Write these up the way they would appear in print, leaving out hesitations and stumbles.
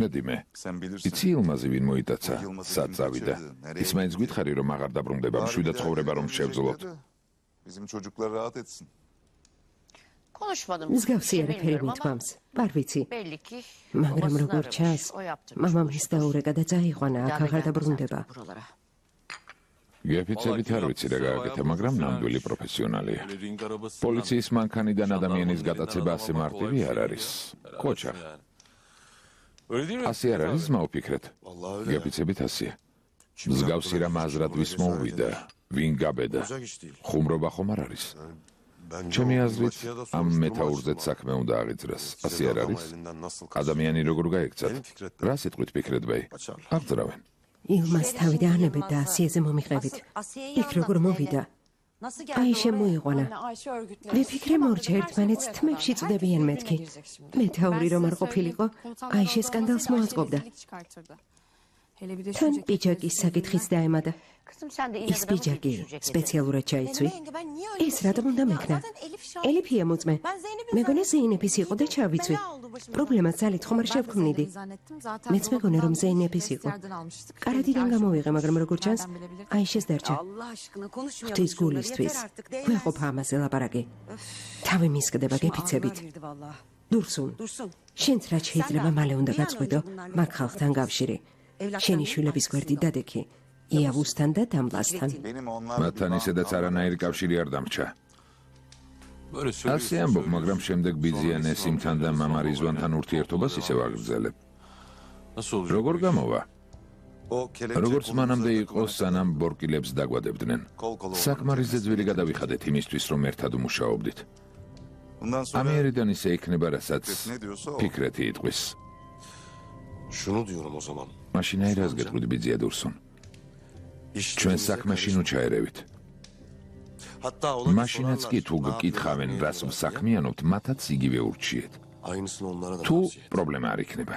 ნედიმე, იცი ილმაზი ვინ მოიტაცა, სად წავიდა. ის მაინც გითხარი რომ აღარ დაბრუნდება, მშვიდად ცხოვრება რომ შევძლოთ. მსგავსი არაფერი მითქვამს, ვარ ვიცი. მაგრამ როგორ ჩანს, მამამ ის დაურეკა და წაიყვანა, აქ აღარ დაბრუნდება. გეფიცებით არ ვიცი რა გააკეთა, მაგრამ ნამდვილი პროფესიონალია. პოლიციის მანქანიდან ადამიანის გატაცება ასე მარტივი არ არის. კოჩა. ასე არ არის მაუფიქრეთ. გეფიცებით ასეა. მსგავსი რამ აზრად ვის მოუვიდა, ვინ გაბედა. ხუმრობა ხომ არ არის. ჩემი აზრით, ამ მეთაურზეც საქმე უნდა აღიძრას. ასე არ არის? ადამიანი როგორ გაიქცათ? რა სიტყვით ფიქრეთ ბეი? აღძრავენ. ილმას თავი დაანებეთ და ასიეზე მომიყევით. იქ როგორ მოვიდა? აი შემოიყვანა. ვიფიქრე მორჩა ერთმანეთს თმებში წვდებიან მეთქი. მეთაური რომ არ ყოფილიყო, აიშე სკანდალს მოაწყობდა. თან პიჯაკის საკითხიც დაემატა. ის პიჯაკი სპეციალურად ჩაიცვი? ეს რატომ უნდა მექნა? ელიფია მოწმე. მეგონა ზეინეფის იყო და ჩავიცვი. პრობლემას ძალით ხომ არ შევქმნიდი. მეც მეგონა რომ ზეინეფის იყო. კარადიდან გამოვიღე, მაგრამ როგორ ჩანს, აიშეს დარჩა. ღვთის გულისთვის. გვეყოფა ამაზე ლაპარაკი. თავი მისკდება გეფიცებით. დურსუნ. შენც რაც შეიძლება მალე უნდა გაწყვეტო, მაგ ხალხთან გავშირი. შენი შვილების გვერდი დადექი. იავუსთან და დამლასთან. მათთან ისედაც არანაირი კავშირი არ დამრჩა. ასე ამბობ, მაგრამ შემდეგ ბიძიან ესიმთან და მამა რიზვანთან ურთიერთობას ისევ აგრძელებ. როგორ გამოვა? როგორც მანამდე იყო, სანამ ბორკილებს დაგვადებდნენ. საკმარის ზეძვირი გადავიხადეთ იმისთვის, რომ ერთად უმუშაობდით. ამიერიდან ისე იქნება, რასაც ფიქრეთი იტყვის. მაშინ აი რას გეტყვით ბიძია დურსუნ? ჩვენ საქმეში ნუ ჩაერევით. მაშინაც კი თუ გკითხავენ რას საქმიანობთ, მათაც იგივე ურჩიეთ. თუ პრობლემა არ იქნება.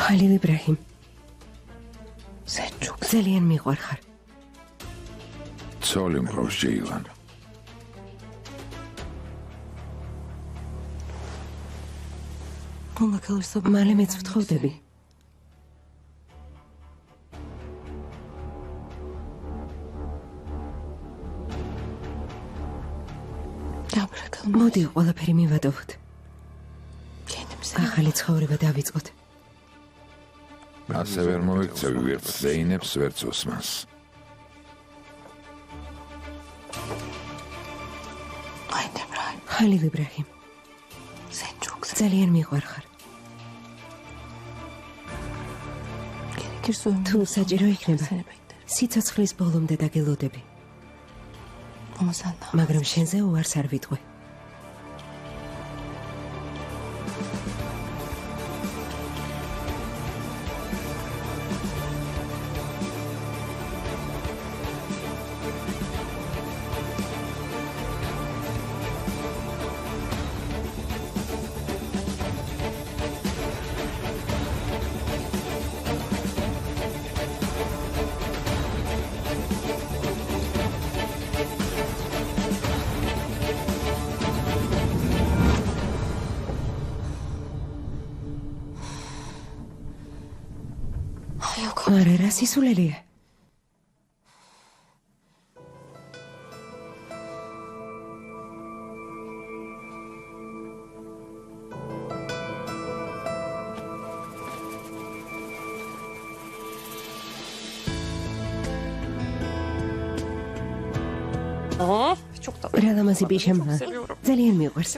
ხალილ იბრაჰიმ. ძალიან მიყვარ ხარ. ცოლი მყავს ჯეილან. მალე მეც ვთხოვდები. მოდი ყველაფერი მივადოთ. ახალი ცხოვრება დავიწყოთ. ასე ვერ მოვიქცევი ვერც ზეინებს, ვერც ოსმანს. ხალილ იბრაჰიმ. ძალიან მიყვარ ხარ. თუ საჭირო იქნება, სიცოცხლის ბოლომდე დაგელოდები. მაგრამ შენზე უარს არ ვიტყვი. არა, რა სისულელია? რა ლამაზი ბიჭებმა. ძალიან მიყვარს.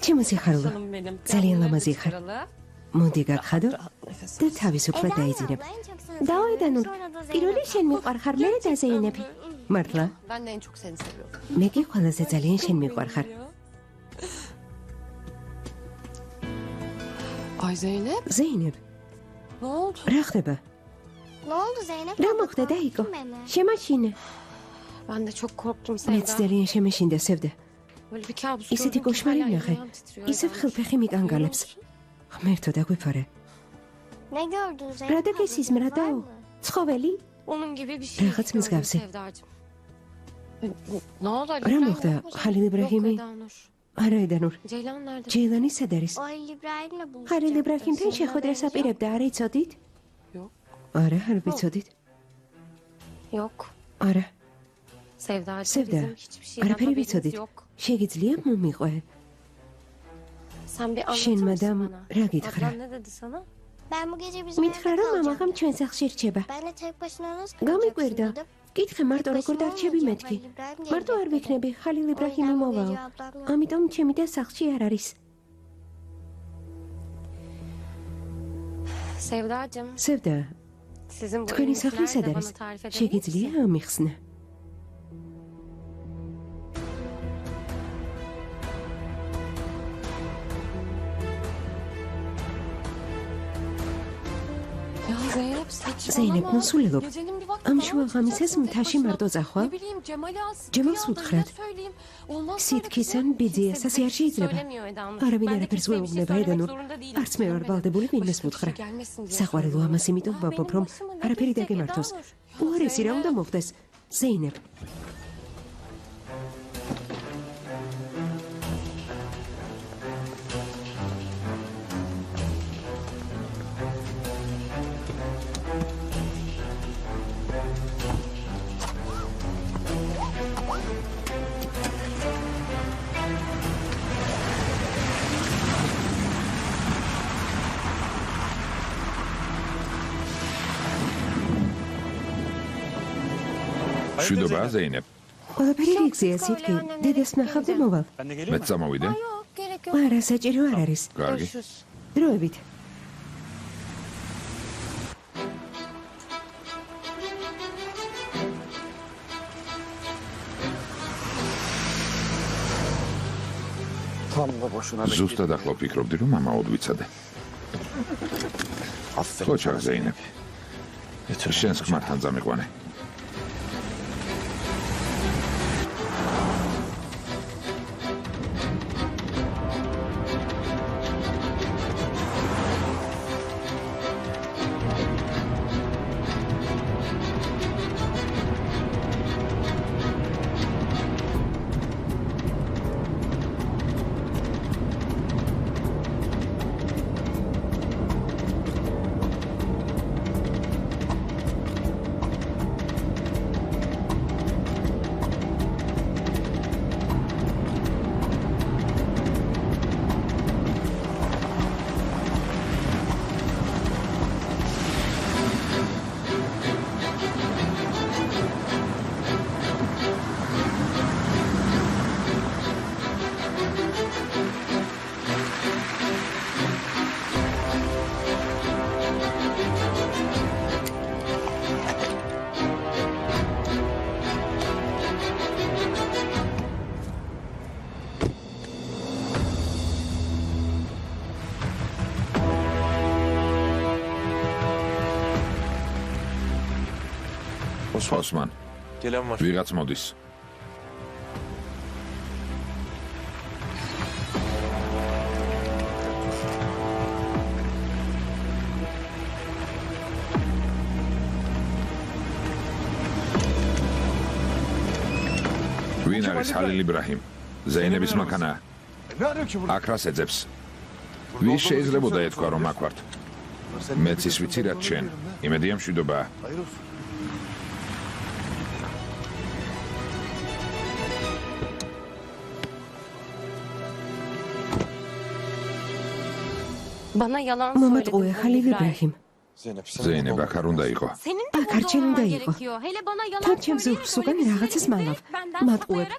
ჩემო სიხარულო. ძალიან ლამაზი ხარ. მოდი გაგხადო და თავისუფლად დაიძინებ. დავაი დანურ, პირველი შენ მიყვარ ხარ, მე და ზეინები. მართლა? მე კი ყველაზე ძალიან შენ მიყვარ ხარ. აი ზეინებ? ზეინებ. რა ხდება? რა მოხდა დაიკო? შემაშინე. მეც ძალიან შემეშინდა სევდა. ისეთი კოშმარი ვნახე. ისევ ხელფეხი მიკანგალებს. ღმერთო დაგვიფარე. რა დაგესიზმრა დაო? ცხოველი? რაღაც მსგავსი. რა მოხდა? ხალილ იბრაჰიმი? არა დანურ. ჯეილანი სად არის? ხალილ იბრაჰიმთან შეხვედრას აპირებდა, არ იცოდით? არა, არ ვიცოდით. არა. სევდა. არაფერი ვიცოდით. შეგიძლია მომიყვე? შენ მადამ რა გითხრა? მითხრა რომ მამაღამ ჩვენ სახლში რჩება. გამიკვირდა. კითხე მარტო როგორ დარჩები მეთქი. მარტო არ ვიქნები, ხალილ იბრაჰიმი მოვაო. ამიტომ ჩემი და სახლში არ არის. სევდა. თქვენი სახლი სად არის? შეგიძლია ამიხსნა? ზეინებ, მოსულელობ. ამ შუა ღამისას მთაში მარტო წახვალ? ჯემალს უთხრათ. სითქისან ბიძიასას არ შეიძლება. არავინ არაფერს ვეუბნება ედანურ. არც მე ვარ ვალდებული ვინმეს მუთხრა. საყვარელო ამას იმიტომ ვამბობ, რომ არაფერი დაგემართოს. უარესი რა უნდა მოხდეს? ზეინებ. მშვიდობა, ზეინებ. ყველაფერი რიგზეა, სიტკი. დედას ნახავდე მოვალ. მეც წამოვიდე? არა, საჭირო არ არის. კარგი. დროებით. ზუსტად ახლა ვფიქრობდი, რომ ამაოდ ვიცადე. ხოჩა, ზეინებ. შენს ხმართან წამიყვანე. ოსმან, ვიღაც მოდის. ვინ არის ჰალილ იბრაჰიმ? ზეინების მანქანაა. აკრას ეძებს. ვის შეიძლებოდა ეთქვა რომ აქ ვართ? მეც ის ვიცი რაც შენ. იმედია მშვიდობაა. მომატყუე ჰალილ იბრაჰიმ. ზეინებ აქ არ უნდა იყო. აქ არ ჩენ უნდა იყო. თან ჩემს ზურგს უკან რაღაცას მალავ. მატყუებ.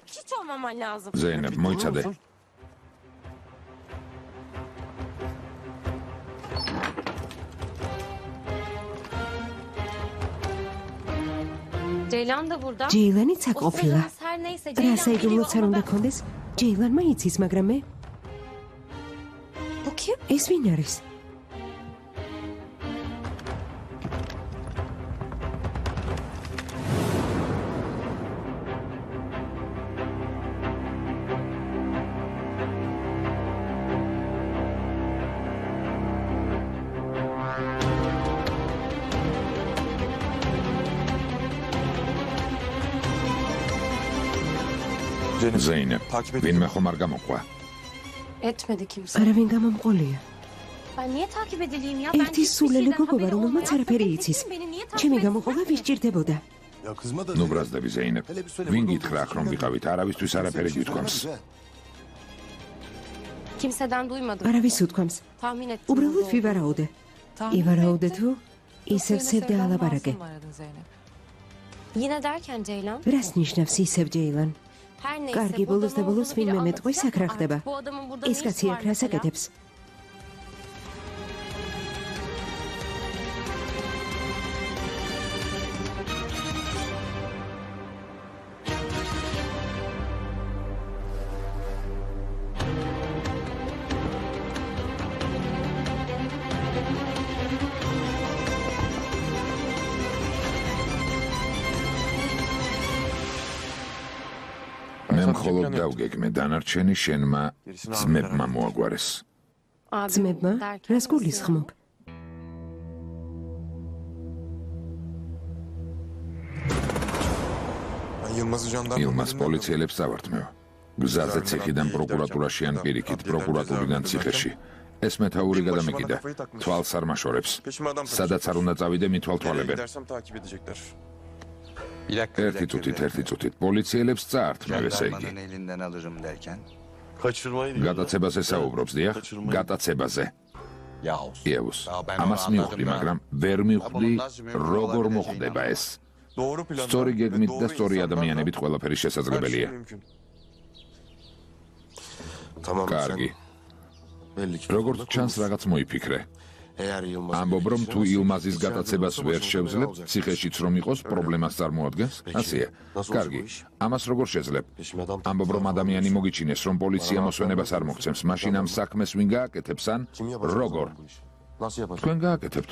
ზეინებ, მოიცადე. ჯეილანიც აქ ყოფილა. რასაიდუმლოც არ უნდა კონდეს? ჯეილანმა იცის, მაგრამ მე? ეს ვინ არის? ზეინებ, ვინმე ხომ არ გამოყვა? არავინ გამომყოლია. ერთი სულელი გოგოა, რომელმაც არაფერი იცის. ჩემი გამოყოლა ვის ჭირდებოდა? ნუ ბრაზდები ზეინებ. ვინ გითხრა აქ რომ ვიყავით? არავისთვის არაფერი გითქვამს. არავის უთქვამს. უბრალოდ ვივარაუდე. ივარაუდე თუ ისევ სევდა ალაბარაკე. რას ნიშნავს ისევ ჯეილან? კარგი, ბოლოს და ბოლოს ვინმე მეტყვის აქ რა ხდება? ეს კაცი აქ რას აკეთებს? მხოლოდ დავგეგმე, დანარჩენი შენმა ძმებმა მოაგვარეს. ძმებმა? რას გულისხმობ? ილმას პოლიციელებს წავართმევ. გზაზე ციხიდან პროკურატურაში ან პირიქით პროკურატურიდან ციხეში. ეს მეთაური გადამეკიდა. თვალს არ მაშორებს. სადაც არ უნდა წავიდე, მithვალთვალებენ. ერთი წუთით. პოლიციელებს წაართმევ, ესე იგი. გადაცებაზე საუბრობს, დიახ? გადაცებაზე. იაუს. ამას მივხვდი, მაგრამ ვერ მივხვდი, როგორ მოხდება ეს. სწორი გეგმით და სწორი ადამიანებით ყველაფერი შესაძლებელია. კარგი. როგორც ჩანს, რაღაც მოიფიქრე. ამბობ რომ თუ ილმაზის გადაცებას ვერ შევძლებ, ციხეშიც რომ იყოს, პრობლემას წარმოადგენს? ასეა. კარგი. ამას როგორ შეძლებ? ამბობ რომ ადამიანი მოგიჩინეს, რომ პოლიცია მოსვენებას არ მოგცემს, მაშინ ამ საქმეს ვინ გააკეთებს ან როგორ? თქვენ გააკეთებთ.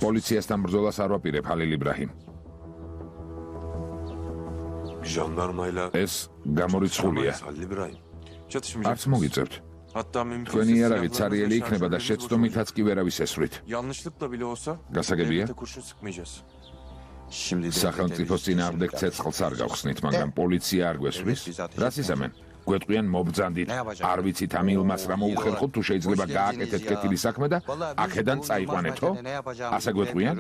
პოლიციასთან ბრძოლას არ ვაპირებ, ჰალილ იბრაჰიმ. ეს გამორიცხულია. არც მოგიწევთ. თქვენი იარაღი ცარიელი იქნება და შეცდომითაც კი ვერავის ესვრით. გასაგებია? სახელმწიფოს წინააღმდეგ ცეცხლს არ გავხსნით, მაგრამ პოლიცია არ გვესვრის? რას იზამენ? გვეტყვიან მობრძანდით, არ ვიცით ამ ილმას რა მოუხერხოთ, თუ შეიძლება გააკეთეთ კეთილი საქმე და აქედან წაიყვანეთო? ასე გვეტყვიან?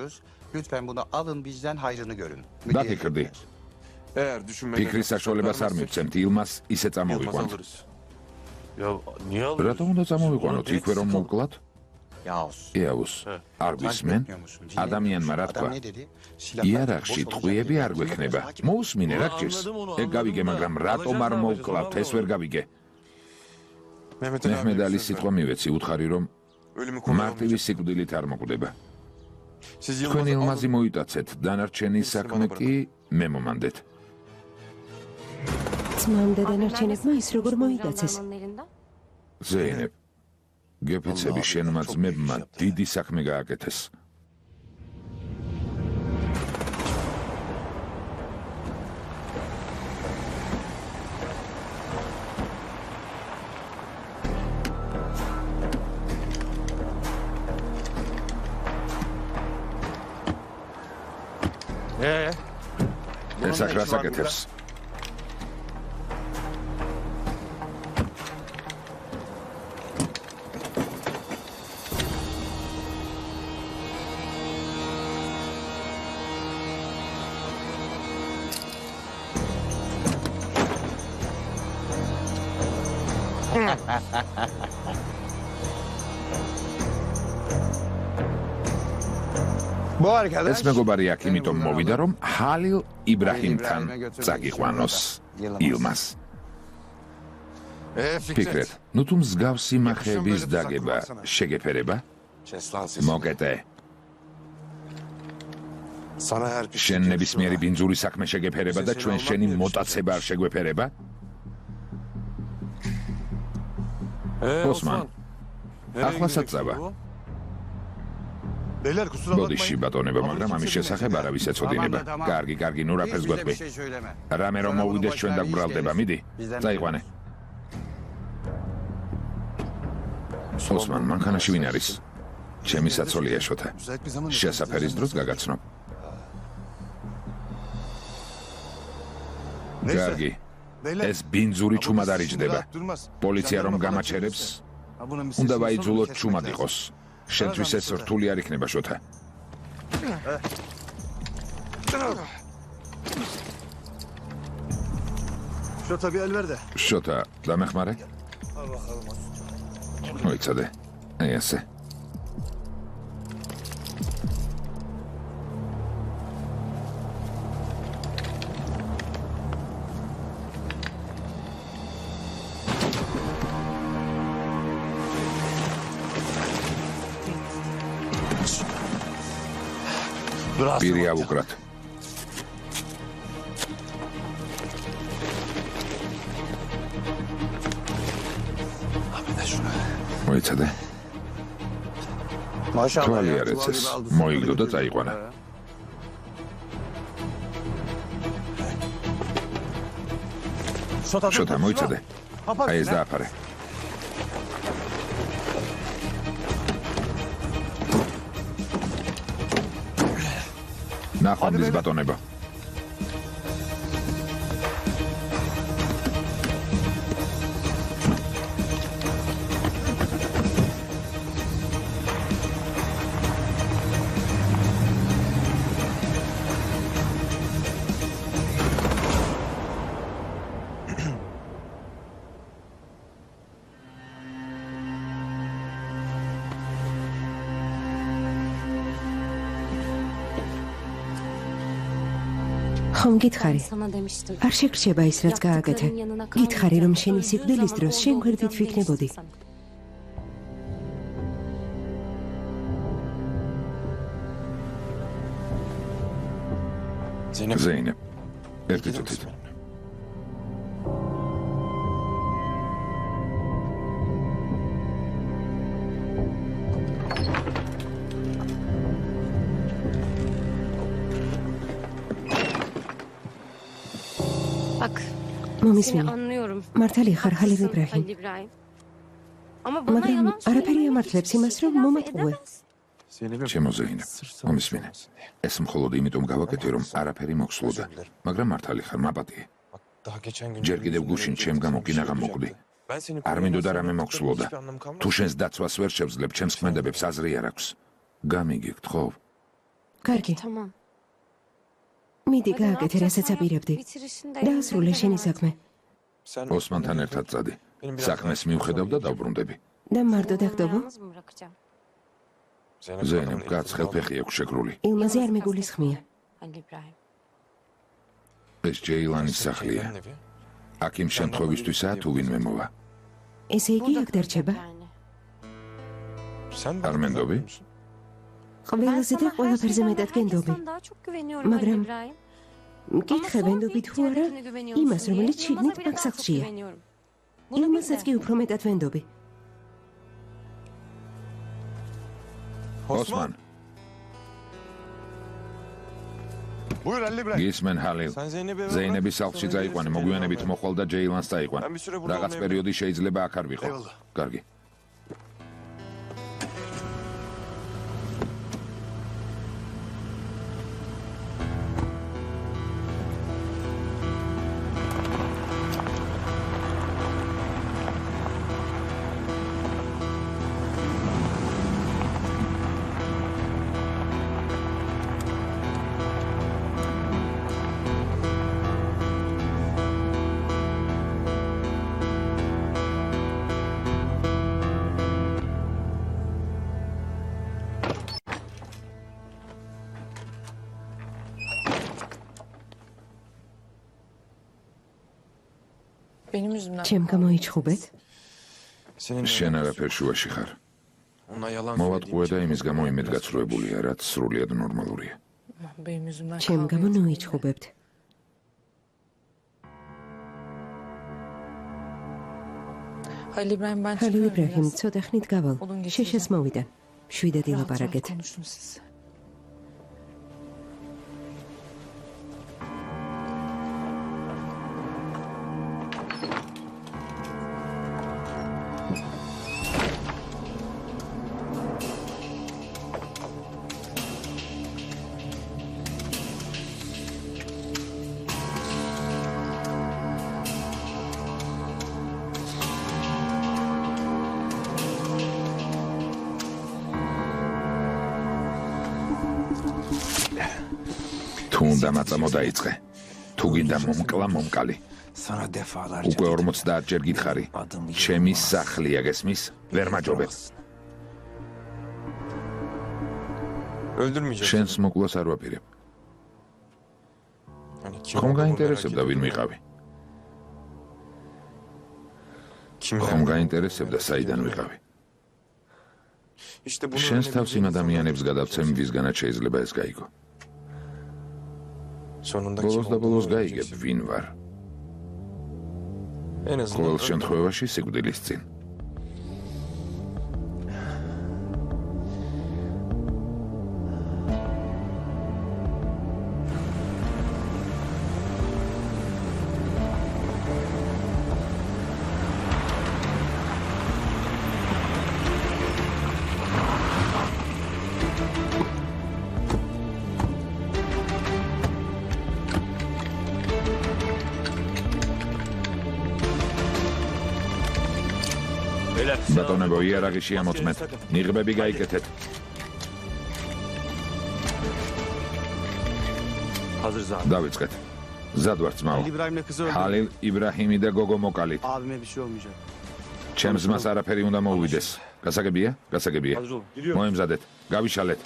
დაგიქრდი. ფიქრის საშუალებას არ მივცემთ, ილმას ისე წამოვიყვანთ. რატომ უნდა წამოვიყვანოთ იქვე რომ მოვკლათ? იაუს, არ გვისმენ? ადამიანმა რა თქვა? იარაღში ტყვიები არ გვექნება. მოусმინე რა გჭირს? ეგ გავიგე, მაგრამ რატომ არ მოვკლავთ? ეს ვერ გავიგე. მეჰმედ ალის სიტყვა მივეცი, უთხარი რომ მარტივი სიკვდილით არ მოკვდება. თქვენ ილმაზი მოიტაცეთ, დანარჩენი საქმე კი მე მომანდეთ. ძმამ და დანარჩენებმა ის როგორ მოიტაცეს? ზეინებ, გეფიცები შენმა ძმებმა დიდი საქმე გააკეთეს. ეს აქ რას აკეთებს? ეს მეგობარი აქ იმიტომ მოვიდა, რომ ჰალილ იბრაჰიმთან წაგიყვანოს ილმას. ფიქრეთ, ნუ თუ მსგავსი მახეების დაგება შეგეფერება? მოკეტე. შენ ნებისმიერი ბინძური საქმე შეგეფერება და ჩვენ შენი მოტაცება არ შეგვეფერება? ოსმან, ახლასაც წავა. ბოდიში ბატონება, მაგრამ ამის შესახებ არავის ეცოდინება. კარგი, ნუ რაფერს გვეტყვი. რამე რომ მოვიდეს ჩვენ დაგვბრალდება, მიდი, წაიყვანე. ოსმან, მანქანაში ვინ არის? ჩემი საცოლია შოთა. შესაფერის დროს გაგაცნობ. კარგი. ეს ბინძური ჩუმად არ იჯდება. პოლიცია რომ გამაჩერებს, უნდა ვაიძულოთ ჩუმად იყოს. შენთვის ეს რთული არ იქნება, შოთა. შოთა, დამეხმარე? მოიცადე. აი ასე. პირი ავუკრათ. მოიცადე. თვალი არ ეცეს. მოიგდო და წაიყვანა. შოთა, მოიცადე. აი ეს დააფარე. ნახვამდის ბატონება. ხომ გითხარი? არ შეგრჩება ის, რაც გააკეთე. გითხარი, რომ შენი სიკვდილის დროს შენ გვერდით ვიქნებოდი. ზეინებ, ერთი წუთით. მომისმინე. მართალი ხარ ჰალილ იბრაჰიმ. მაგრამ არაფერი ამართლებს იმას, რომ მომატყუე. ჩემო ზეინებ, მომისმინე. ეს მხოლოდ იმიტომ გავაკეთე, რომ არაფერი მოხსლოდა. მაგრამ მართალი ხარ, მაპატიე. ჯერ კიდევ გუშინ ჩემ გამო კინაღა მოკვდი. არ მინდოდა რამე მოხსლოდა. თუ შენს დაცვას ვერ შევძლებ, ჩემს ქმედებებს აზრი არ აქვს. გამიგი, გთხოვ. კარგი. მიდი გააკეთე, რასაც აპირებდი. დაასრულე შენი საქმე. ოსმანთან ერთად წადი. საქმეს მივხედავ და დავბრუნდები. და მარტო დაგდობო? ზეინებ, კაც ხელფეხი აქვს შეკრული. ილმაზე არ მეგულისხმია. ეს ჯეილანის სახლია. აქ იმ შემთხვევისთვისაა, თუ ვინმე მოვა. ესე იგი აქ დარჩება? არ მენდობი? ყველაზე და ყველაფერზე მეტად გენდობი. მაგრამ მკითხე ვენდობი თუ არა იმას, რომელიც შიგნით აქ სახლშია. იმასაც კი უფრო მეტად ვენდობი. ოსმან. გისმენ ჰალილ. ზეინების სახლში წაიყვანე, მოგვიანებით მოხვალ და ჯეილანს წაიყვან. რაღაც პერიოდი შეიძლება აქ არ ვიყო. კარგი. ჩემ გამოიჩხუბეთ? შენ არაფერ შუაში ხარ. მოვატყუე და იმის გამო იმედგაცრუებულია, რაც სრულიად ნორმალურია. ჩემ გამო ნოიჩხუბებთ. ხალილ იბრაჰიმ, ცოტა ხნით გავალ. შეშეს მოვიდა. შვიდად ილაპარაკეთ. თუ უნდა მაწამო დაიწყე. თუ გინდა მომკლა მომკალი. უკვე 50 ჯერ გითხარი. ჩემი სახლია გესმის? ვერ მაჯობებ. შენს მოკლას არ ვაპირებ. ხომ გაინტერესებდა ვინ ვიყავი? ხომ გაინტერესებდა საიდან ვიყავი? შენს თავს იმ ადამიანებს გადავცემ, ვისგანაც შეიძლება ეს გაიგო. ბოლოს და ბოლოს გაიგებ ვინ ვარ. ყოველ შემთხვევაში სიკვდილის წინ. ბატონებო, იარაღი შეამოწმეთ. ნიღბები გაიკეთეთ. დავიწყეთ. ზად ვარ ძმაო. ხალილ იბრაჰიმი და გოგო მოკალით. ჩემს ძმას არაფერი უნდა მოუვიდეს. გასაგებია? გასაგებია. მოემზადეთ. გავიშალეთ.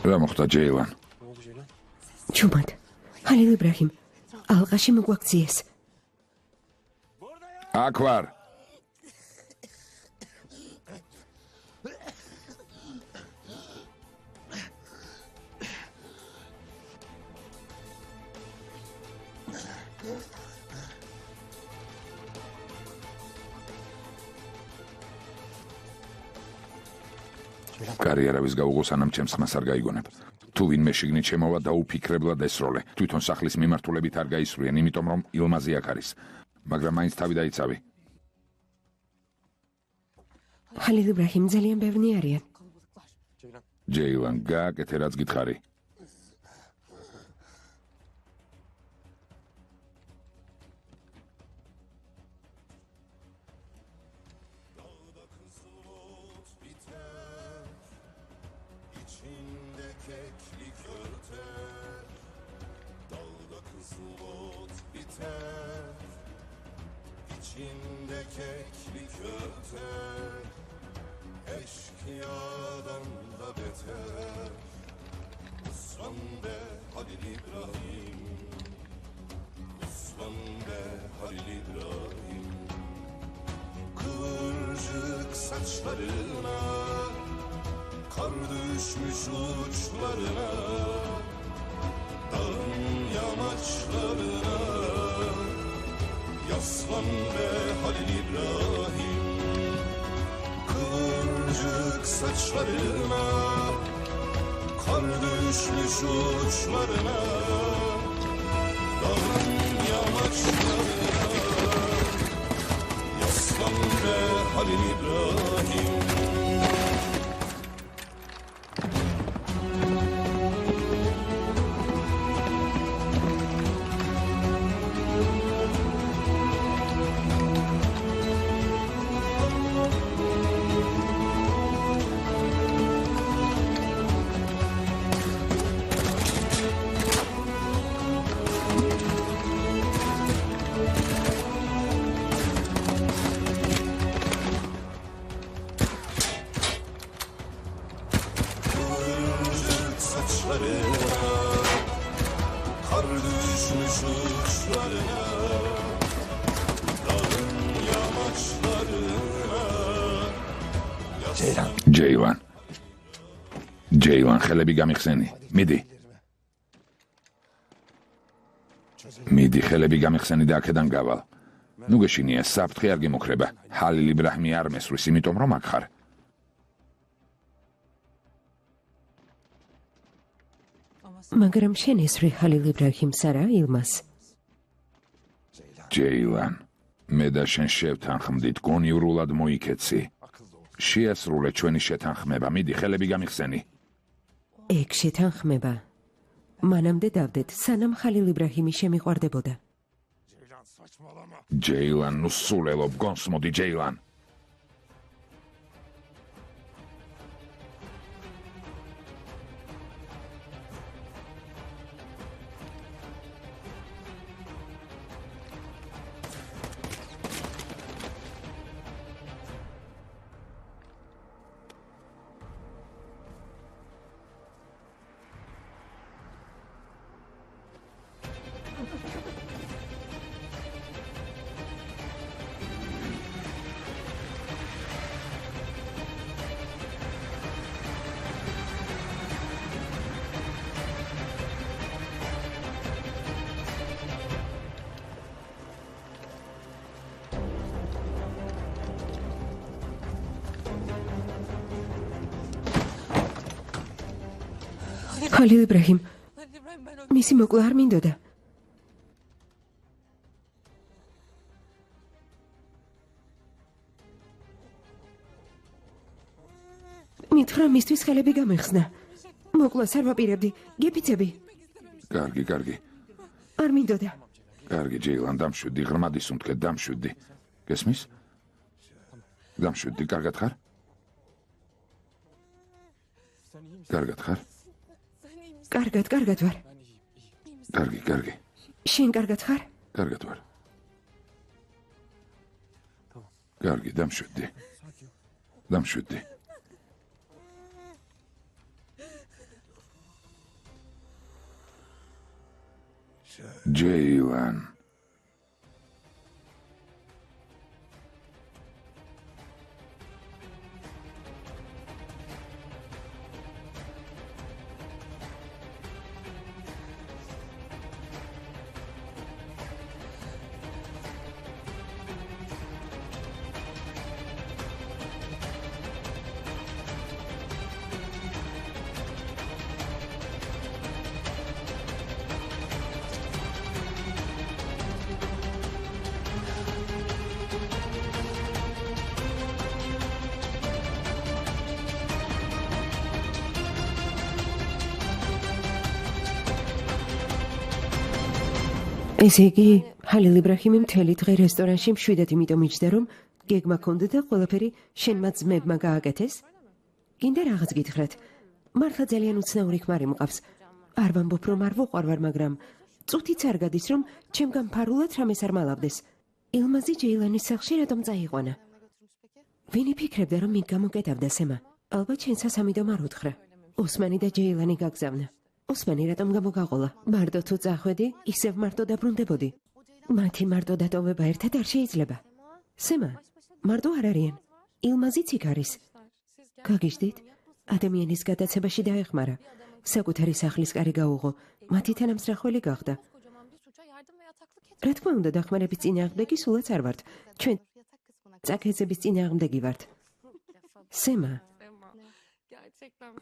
რა მოხდა ჯეილან? ჩუმად. ხალილ იბრაჰიმ, ალყაში მოგვაქციეს. აქ ვარ. კარიერავის გაუღო სანამ ჩემს მას არ გაიგონებ. თუ ვინმე შიგნით შემოვა და უფიქრებლად ესროლე. თვითონ სახლის მიმართულებით არ გაისვრიან, იმიტომ რომ ილმაზი აქ არის. მაგრამ მაინც თავი დაიცავი. ხალილ იბრაჰიმ, ძალიან ბევრი არიან. ჯეილან, გააკეთე რაც გითხარი. saçlarına, kar düşmüş uçlarına, dağın yamaçlarına, yaslan be Halil İbrahim, kıvırcık saçlarına, kar düşmüş uçlarına, dağın yamaçlarına, yaslan be Halil İbrahim. ჯეილან, ხელები გამიხსენი. მიდი, ხელები გამიხსენი და აქედან გავალ. ნუ გეშინია, საფრთხე არ გემოქრება. ჰალილ იბრაჰიმი არ მესვრის, იმიტომ რომ აქ ხარ. მაგრამ შენ ესვრი ჰალილ იბრაჰიმს არა, ილმას? ჯეილან, მე და შენ შევთანხმდით, გონივრულად მოიქეცი. შეასრულე ჩვენი შეთანხმება, მიდი, ხელები გამიხსენი. ეგ შეთანხმება. მანამდე დავდეთ, სანამ ხალილ იბრაჰიმი შემიყვარდებოდა. ჯეილან, ნუ სულელობ, გონს მოდი, ჯეილან. ხალილ იბრაჰიმ, მისი მოკლა არ მინდოდა. მითხრა მისთვის ხელები გამეხსნა. მოკლას არ ვაპირებდი, გეფიცები. კარგი. არ მინდოდა. კარგი, ჯეილან, დამშვიდი, ღრმად ისუნთქე, დამშვიდი. გესმის? დამშვიდი, კარგად ხარ? კარგად ხარ? კარგად ვარ. კარგი. შენ კარგად ხარ? კარგად ვარ. კარგი, დამშვიდი. ჯეილან. ესე იგი, ჰალილ იბრაჰიმი მთელი დღე რესტორანში მშვიდად იმიტომ იჯდა, რომ გეგმა ქონდა და ყველაფერი შენმა ძმებმა გააკეთეს? გინდა რაღაც გითხრათ? მართლა ძალიან უცნაური ქმარი მყავს. არ ვამბობ, რომ არ ვუყვარვარ, მაგრამ წუთიც არ გადის, რომ ჩემგან ფარულად რამეს არ მალავდეს. ილმაზი ჯეილანის სახლში რატომ წაიყვანა? ვინი ფიქრებდა, რომ იქ გამოკეტავდა სემა? ალბათ შენ სასამიდომ არ უთხრა. ოსმანი და ჯეილანი გაგზავნა. ოსმანი რატომ გამოგაყოლა? მარტო თუ წახვედი, ისევ მარტო ილმაზიც იქ არის. გაგიჟდით? ადამიანის გადაცებაში დაეხმარა. საკუთარი სახლის კარი გაუღო, მათი თანამსრახველი გახდა. რა თქმა უნდა, დახმარების წინააღმდეგი სულაც არ ვართ. ჩვენ წაქეზების წინააღმდეგი ვართ. სემა,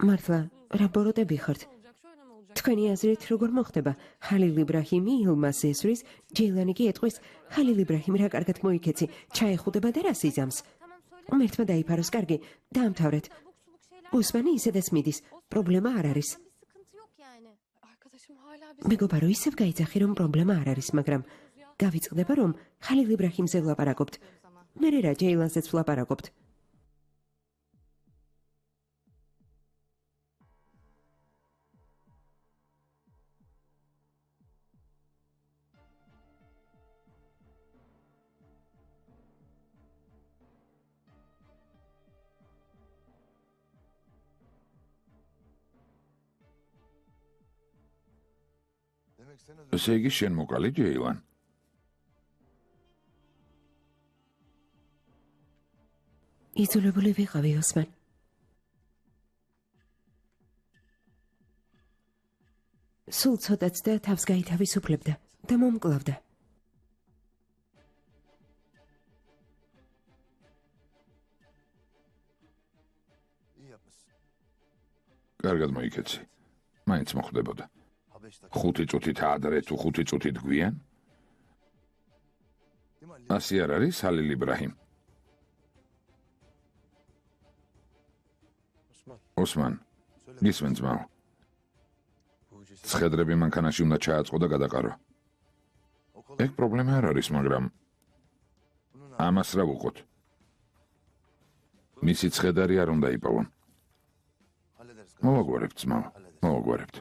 მართლა, რა ბოროტები ხართ? თქვენი აზრით როგორ მოხდება? ხალილ იბრაჰიმი ილმაზს ესვრის, ჯეილანი კი ეტყვის, ხალილ იბრაჰიმ რა კარგად მოიქეცი, ჩაეხუდება და რას იზამს? ღმერთმა დაიფაროს, კარგი, დაამთავრეთ. ოსმანი ისედაც მიდის, პრობლემა არ არის. მეგობარო, ისევ გაიძახი, რომ პრობლემა არ არის, მაგრამ გავიწყდება, რომ ხალილ იბრაჰიმზე ვლაპარაკობთ. მერე რა ჯეილანზეც ვლაპარაკობთ. ესე იგი შენ მოკალი ჯეილან? იძულებული ვიყავი, ოსმან. სულ ცოტაც და თავს გაითავისუფლებდა და მომკლავდა. კარგად მოიქეცი. მაინც მოხდებოდა. 5 წუთით ადრე თუ 5 წუთით გვიან? ასე არ არის, ხალილ იბრაჰიმ? ოსმან, გისმენ ძმაო. ცხედრები მანქანაში უნდა ჩააწყო და გადაყარო. ეგ პრობლემა არ არის, მაგრამ ამას რა ვუყოთ? მისი ცხედარი არ უნდა იპოვონ. მოვაგვარებთ, ძმაო, მოვაგვარებთ.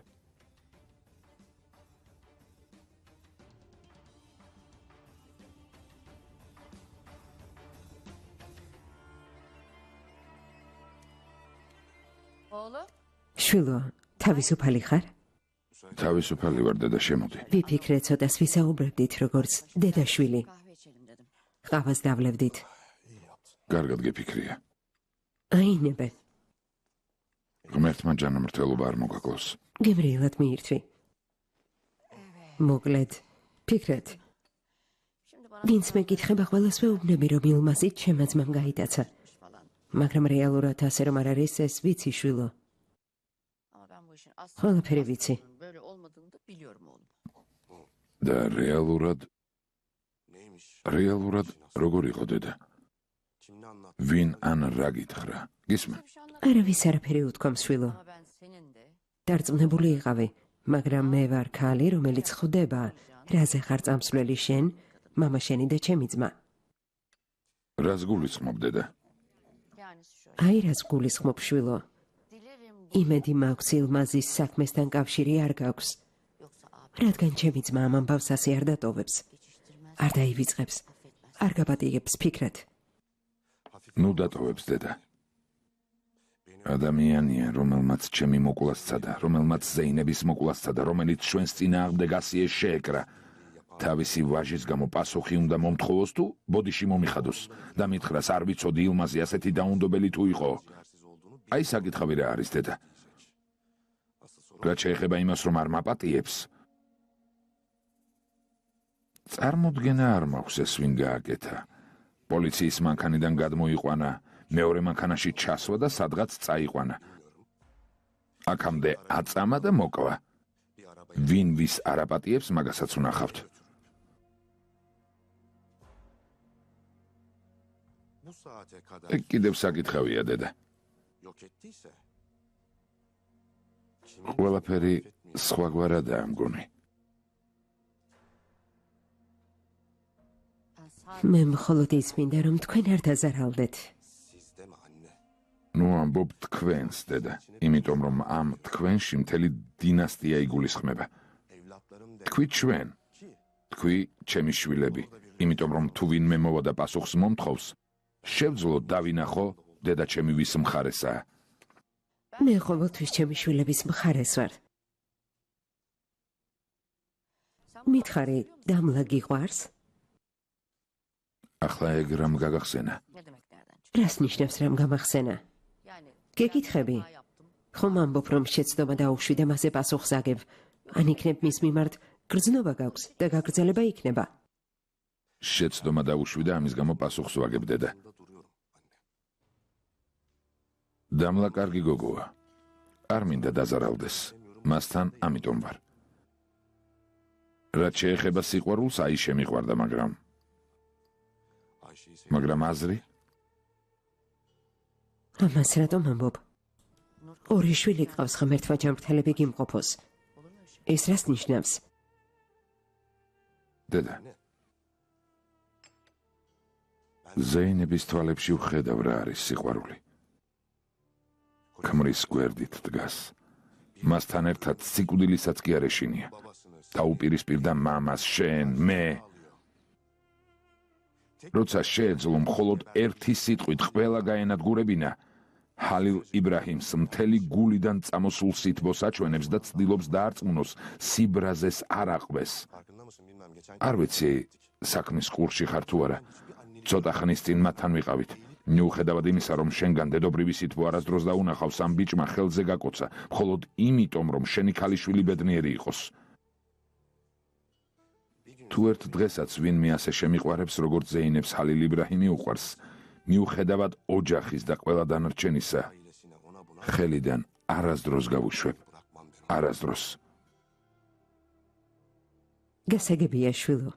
შვილო, თავისუფალი ხარ? თავისუფალი ვარ, დედა, შემოდი. ვიფიქრე ცოტას ვისაუბრებდით, როგორც დედაშვილი. ყავას დავლევდით. კარგად გეფიქრია. აინებე. ღმერთმა ჯანმრთელობა არ მოგაკლოს. გებრიელად მიირთვი. მოკლედ, ფიქრეთ. ვინც მეკითხება, ყველას ვეუბნები, რომ ილმაზით ჩემმა ძმამ გაიტაცა. მაგრამ რეალურად ასე რომ არ არის, ეს ვიცი, შვილო. ყველაფერი ვიცი. და რეალურად როგორ იყო დედა? ვინ ან რა გითხრა? გისმენ? არავის არაფერი უთქვამს, შვილო. დარწმუნებული იყავი, მაგრამ მე ვარ ქალი, რომელიც ხვდება, რაზე ხარ წამსვლელი შენ, მამა შენი და ჩემი ძმა. რას გულისხმობ, დედა? აი რას გულისხმობ, შვილო. იმედი მაქვს ილმაზის საქმესთან კავშირი არ გაქვს. რადგან ჩემი ძმა ამ ამბავს ასე არ დატოვებს. არ დაივიწყებს. არ გაპატიებს, ფიქრეთ. ნუ დატოვებს, დედა. ადამიანია, რომელმაც ჩემი მოკვლას სცადა, რომელმაც ზეინების მოკვლას სცადა, რომელიც ჩვენს წინააღმდეგ ასიე შეეკრა. თავისი ვაჟის გამო პასუხი უნდა მომთხოვოს თუ ბოდიში მომიხადოს და მითხრას არ ვიცოდი ილმაზი ასეთი დაუნდობელი თუ იყო. აი საკითხავი რა არის, დედა? რაც შეეხება იმას, რომ არ მაპატიებს, წარმოდგენა არ მაქვს ეს ვინ გააკეთა. პოლიციის მანქანიდან გადმოიყვანა, მეორე მანქანაში ჩასვა და სადღაც წაიყვანა. აქამდე აწამა და მოკლა. ვინ ვის არ აპატიებს, მაგასაც ვნახავთ. ეგ კიდევ საკითხავია, დედა. ყველაფერი სხვაგვარადაა, მგონი. მე მხოლოდ ის მინდა, რომ თქვენ არ დაზარალდეთ. ნუ ამბობ თქვენს, დედა, იმიტომ რომ ამ თქვენში მთელი დინასტია იგულისხმება. თქვი ჩვენ, თქვი ჩემი შვილები, იმიტომ რომ თუ ვინმე მოვა და პასუხს მომთხოვს, შევძლო დავინახო დედა ჩემი ვის მხარესაა. მე ყოველთვის ჩემი შვილების მხარეს ვარ. მითხარი, დამლა გიყვარს? ახლა ეგ რამ გაგახსენა? რას ნიშნავს რამ გამახსენა? გეკითხები? ხომ ამბობ რომ შეცდომა დაუშვი და მასზე პასუხს აგებ. ან იქნებ მის მიმართ გრძნობა გაქვს და გაგრძელება იქნება. შეცდომა დაუშვი და ამის გამო პასუხს ვაგებ დედა. დამლა კარგი გოგოა. არ მინდა დაზარავდეს. მასთან ამიტომ ვარ. რაც შეეხება სიყვარულს, აი შემიყვარდა, მაგრამ აზრი? ამას რატომ ამბობ? ორი შვილი ყავს ღმერთმა ჯანმრთელები გიმყოფოს. ეს რას ნიშნავს? დედა. ზეინების თვალებში ვხედავ რა არის სიყვარული. ქმრის გვერდით დგას. მასთან ერთად სიკვდილისაც კი არ ეშინია. დაუპირისპირდა მამას, შენ, მე. როცა შეეძლო მხოლოდ ერთი სიტყვით ყველა გაენადგურებინა, ჰალილ იბრაჰიმს მთელი გულიდან წამოსულ სითბოს აჩვენებს და ცდილობს დაარწმუნოს სიბრაზეს არ აყვეს. არ ვიცი, საქმის ყურში ხარ თუ არა. ცოტა ხნის წინ მათთან ვიყავით. მიუხედავად იმისა, რომ შენგან დედობრივი სითბო არასდროს დაუნახავს, ამ ბიჭმა ხელზე გაკოცა, მხოლოდ იმიტომ, რომ შენი ქალიშვილი ბედნიერი იყოს. თუ ერთ დღესაც ვინმე ასე შემიყვარებს, როგორც ზეინებს ჰალილ იბრაჰიმი უყვარს, მიუხედავად ოჯახის და ყველა დანარჩენისა, ხელიდან არასდროს გავუშვებ. არასდროს. გასაგებია, შვილო.